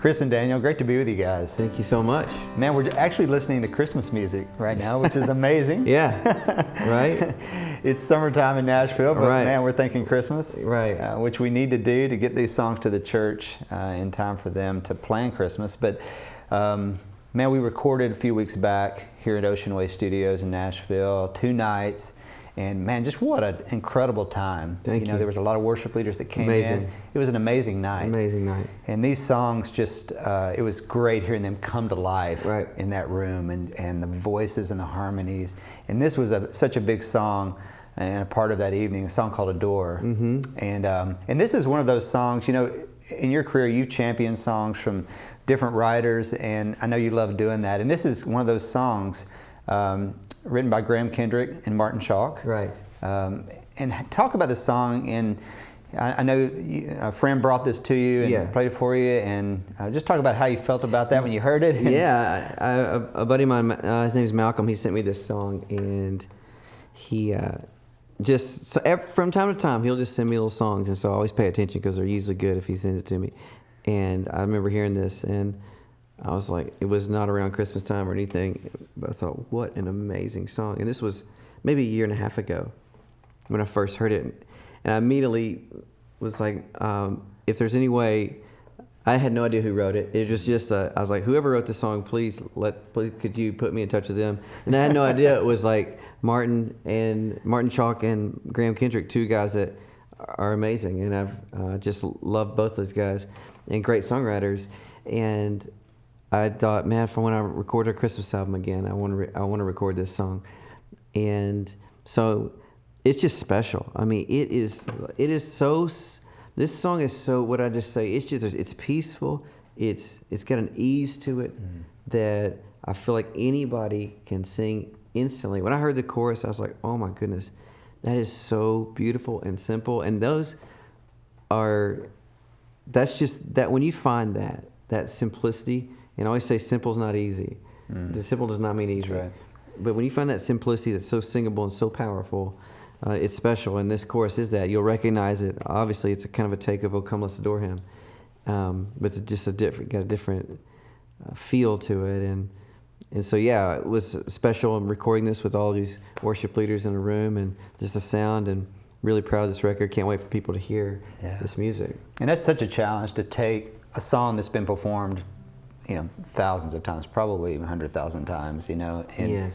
Chris and Daniel, great to be with you guys. Thank you so much. Man, we're actually listening to Christmas music right now, which is amazing. Yeah, right? It's summertime in Nashville, but right. Man, we're thinking Christmas. Right. Which we need to do to get these songs to the church in time for them to plan Christmas. But man, we recorded a few weeks back here at Ocean Way Studios in Nashville, 2 nights. And man, just what an incredible time. Thank you. There was a lot of worship leaders that came in. It was an amazing night. Amazing night. And these songs just, it was great hearing them come to life in that room and the voices and the harmonies. And this was such a big song and a part of that evening, a song called Adore. Mm-hmm. And this is one of those songs, in your career you've championed songs from different writers, and I know you love doing that. And this is one of those songs written by Graham Kendrick and Martin Chalk. Right. And talk about the song. And I know a friend brought this to you and played it for you. And just talk about how you felt about that when you heard it. Yeah, a buddy of mine, his name's Malcolm. He sent me this song, and he from time to time he'll just send me little songs, and so I always pay attention because they're usually good if he sends it to me. And I remember hearing this, and I was like, it was not around Christmas time or anything, but I thought, what an amazing song. And this was maybe a year and a half ago when I first heard it. And I immediately was like, if there's any way, I had no idea who wrote it. It was just, I was like, whoever wrote this song, please could you put me in touch with them? And I had no idea it was like Martin Chalk and Graham Kendrick, 2 guys that are amazing. And I've just loved both those guys and great songwriters. And I thought, man, for when I record a Christmas album again, I want to record this song. And so it's just special. I mean, it is so, this song is so, what I just say, it's peaceful. It's got an ease to it that I feel like anybody can sing instantly. When I heard the chorus, I was like, oh my goodness, that is so beautiful and simple. And that's just that when you find that simplicity. And I always say simple's not easy. The simple does not mean easy. Right. But when you find that simplicity that's so singable and so powerful, it's special. And this chorus is that. You'll recognize it. Obviously, it's a kind of a take of "Oh Come Let's Adore Him," but it's just got a different feel to it. And so yeah, it was special. I'm recording this with all these worship leaders in a room, and just the sound. And really proud of this record. Can't wait for people to hear this music. And that's such a challenge to take a song that's been performed, thousands of times, probably 100,000 times, and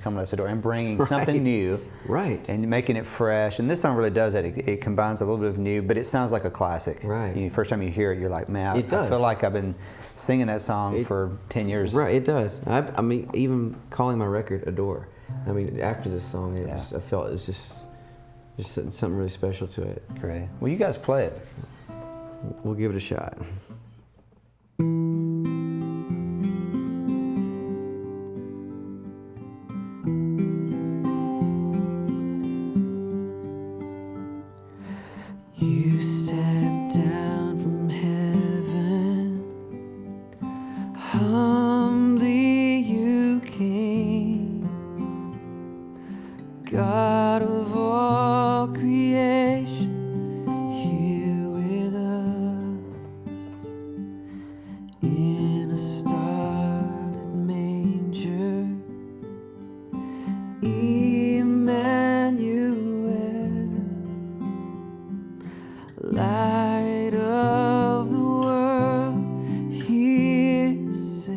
Come Let's Adore, and bringing something new, and making it fresh. And this song really does that. It combines a little bit of new, but it sounds like a classic. Right. First time you hear it, you're like, man, I feel like I've been singing that song for 10 years. Right, it does. I mean, even calling my record Adore. I mean, after this song, I felt it was just something really special to it. Great. Well, you guys play it. We'll give it a shot. You stepped down from heaven, humbly you came, God of all creation, here with us, in a starlit manger, Emmanuel. Light of the world, here save.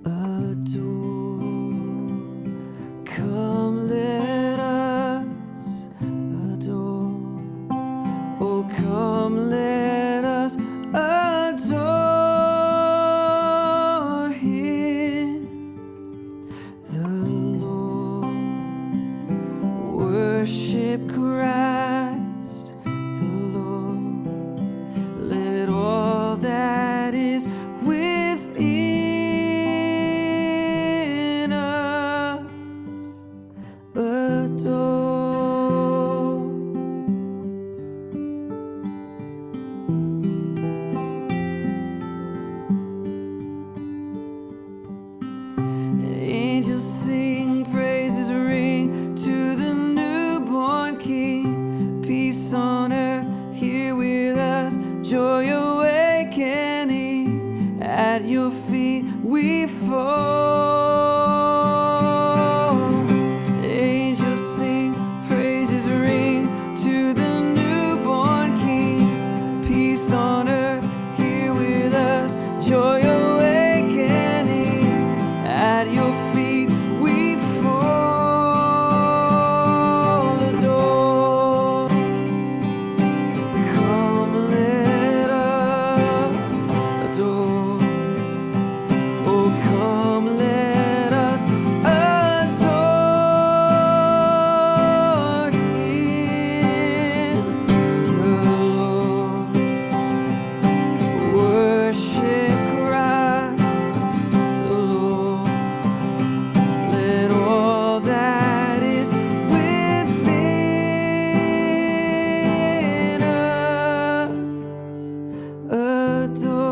Adore, come let us adore. Oh, come let us adore your feet we fall. Angels sing, praises ring to the newborn King. Peace on earth, here with us, joy awakening. At your feet we fall, adore. Come, let us adore. Oh, come, let us adore Him, the Lord. Worship Christ, the Lord. Let all that is within us adore.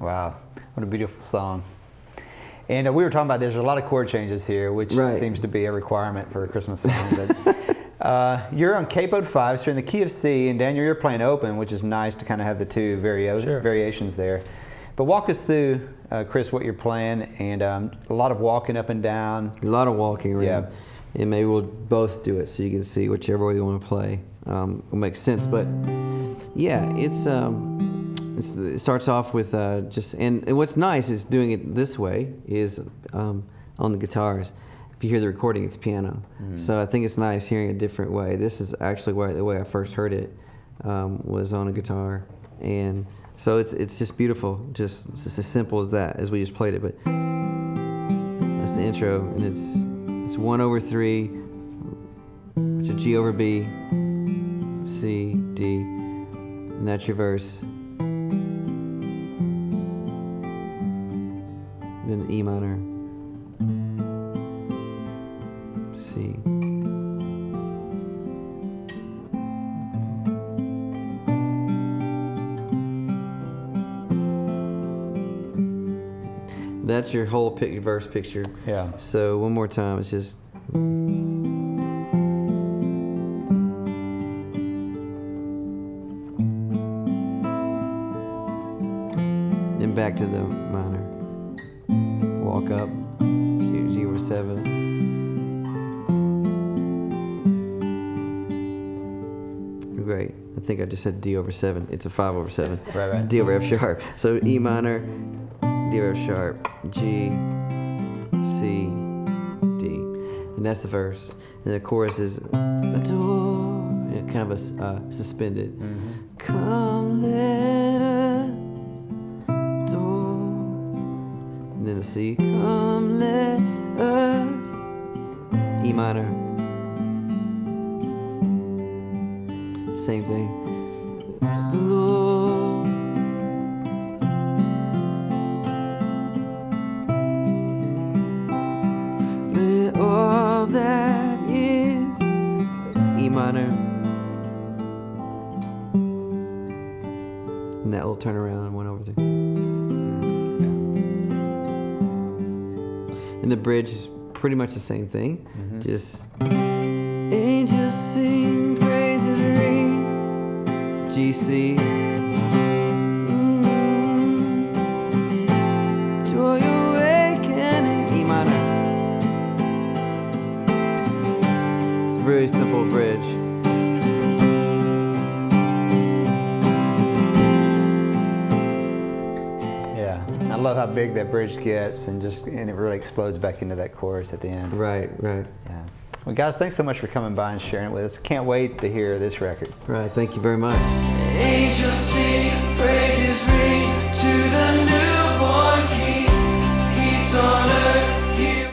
Wow, what a beautiful song. And we were talking about there's a lot of chord changes here, which Right. seems to be a requirement for a Christmas song. But you're on capoed 5, so you're in the key of C, and Daniel, you're playing open, which is nice to kind of have the two variations there. But walk us through, Chris, what you're playing, and a lot of walking up and down. A lot of walking around. Yeah. And maybe we'll both do it so you can see whichever way you want to play. Will make sense. But yeah, it starts off with and what's nice is doing it this way is on the guitars. If you hear the recording, it's piano. So I think it's nice hearing a different way. This is actually the way I first heard it was on a guitar. And so it's just beautiful. It's just as simple as that, as we just played it. But that's the intro, and it's 1/3, which is G over B, C, D, and that's your verse. Then E minor, C. That's your whole verse picture. Yeah. So one more time, it's just. Then back to the minor. Walk up, G over 7. Great. I think I just said D over 7. It's a 5 over 7. Right. D over F sharp. So E minor, D over F sharp, G, C, D. And that's the verse. And the chorus is adore, and kind of a suspended. Come, let us adore. And then the C, come, let us, E minor. Same thing. The Lord. Let all that is, E minor. And that little turnaround, 1/3. And the bridge is pretty much the same thing. Just angels sing, praises ring, G, C. Joy awakening, E minor. It's a very simple bridge. Yeah. I love how big that bridge gets, and it really explodes back into that chorus at the end. Right. Yeah. Well, guys, thanks so much for coming by and sharing it with us. Can't wait to hear this record. Right, thank you very much. Angels sing, praises ring.